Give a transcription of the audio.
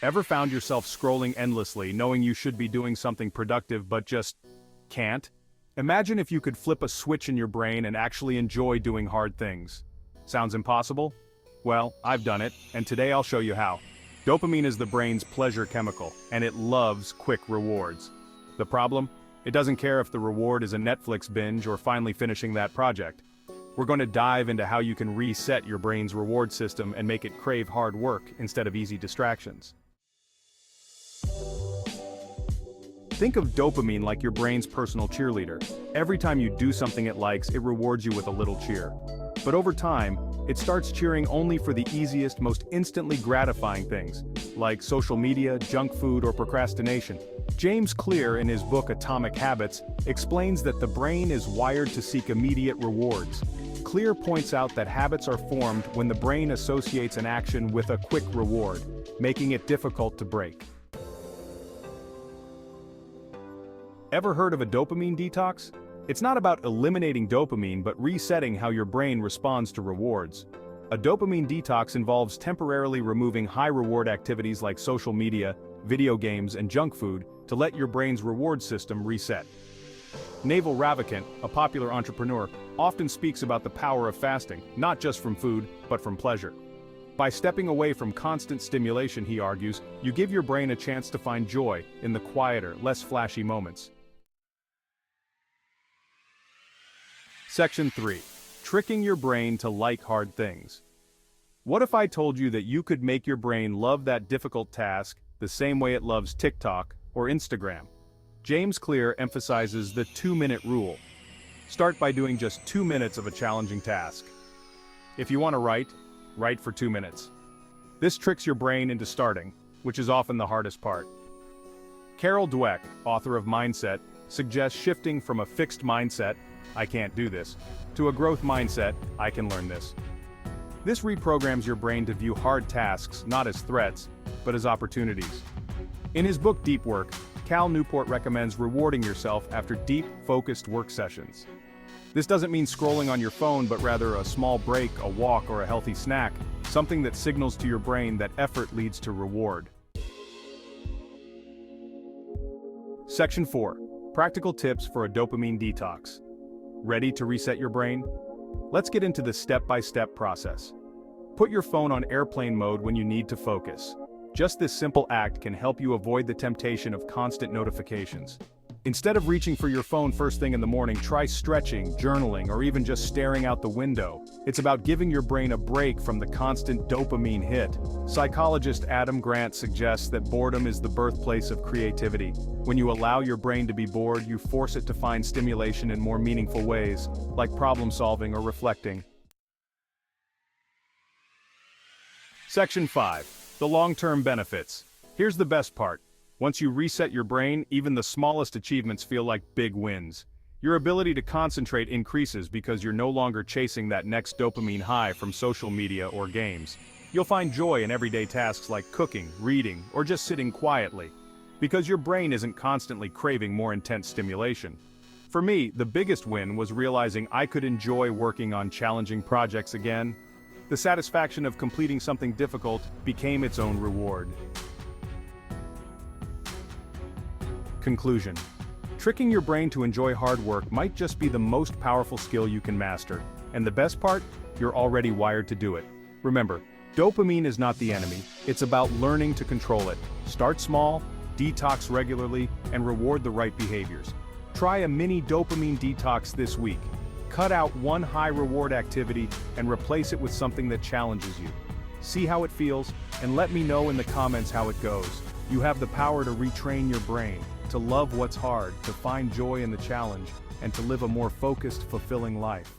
Ever found yourself scrolling endlessly, knowing you should be doing something productive but just can't? Imagine if you could flip a switch in your brain and actually enjoy doing hard things. Sounds impossible? Well, I've done it, and today I'll show you how. Dopamine is the brain's pleasure chemical, and it loves quick rewards. The problem? It doesn't care if the reward is a Netflix binge or finally finishing that project. We're going to dive into how you can reset your brain's reward system and make it crave hard work instead of easy distractions. Think of dopamine like your brain's personal cheerleader. Every time you do something it likes, it rewards you with a little cheer. But over time, it starts cheering only for the easiest, most instantly gratifying things, like social media, junk food, or procrastination. James Clear, in his book Atomic Habits, explains that the brain is wired to seek immediate rewards. Clear points out that habits are formed when the brain associates an action with a quick reward, making it difficult to break. Ever heard of a dopamine detox? It's not about eliminating dopamine but resetting how your brain responds to rewards. A dopamine detox involves temporarily removing high-reward activities like social media, video games, and junk food to let your brain's reward system reset. Naval Ravikant, a popular entrepreneur, often speaks about the power of fasting, not just from food, but from pleasure. By stepping away from constant stimulation, he argues, you give your brain a chance to find joy in the quieter, less flashy moments. Section 3. Tricking your brain to like hard things. What if I told you that you could make your brain love that difficult task the same way it loves TikTok or Instagram? James Clear emphasizes the 2-minute rule. Start by doing just 2 minutes of a challenging task. If you want to write for 2 minutes. This tricks your brain into starting, which is often the hardest part. Carol Dweck, author of Mindset, suggests shifting from a fixed mindset, I can't do this, to a growth mindset, I can learn this. This reprograms your brain to view hard tasks not as threats, but as opportunities. In his book Deep Work, Cal Newport recommends rewarding yourself after deep, focused work sessions. This doesn't mean scrolling on your phone, but rather a small break, a walk, or a healthy snack, something that signals to your brain that effort leads to reward. Section 4. Practical tips for a dopamine detox. Ready to reset your brain? Let's get into the step-by-step process. Put your phone on airplane mode when you need to focus. Just this simple act can help you avoid the temptation of constant notifications. Instead of reaching for your phone first thing in the morning, try stretching, journaling, or even just staring out the window. It's about giving your brain a break from the constant dopamine hit. Psychologist Adam Grant suggests that boredom is the birthplace of creativity. When you allow your brain to be bored, you force it to find stimulation in more meaningful ways, like problem solving or reflecting. Section 5. The long-term benefits. Here's the best part. Once you reset your brain, even the smallest achievements feel like big wins. Your ability to concentrate increases because you're no longer chasing that next dopamine high from social media or games. You'll find joy in everyday tasks like cooking, reading, or just sitting quietly, because your brain isn't constantly craving more intense stimulation. For me, the biggest win was realizing I could enjoy working on challenging projects again. The satisfaction of completing something difficult became its own reward. Conclusion. Tricking your brain to enjoy hard work might just be the most powerful skill you can master. And the best part? You're already wired to do it. Remember, dopamine is not the enemy, it's about learning to control it. Start small, detox regularly, and reward the right behaviors. Try a mini dopamine detox this week. Cut out one high-reward activity and replace it with something that challenges you. See how it feels, and let me know in the comments how it goes. You have the power to retrain your brain, to love what's hard, to find joy in the challenge, and to live a more focused, fulfilling life.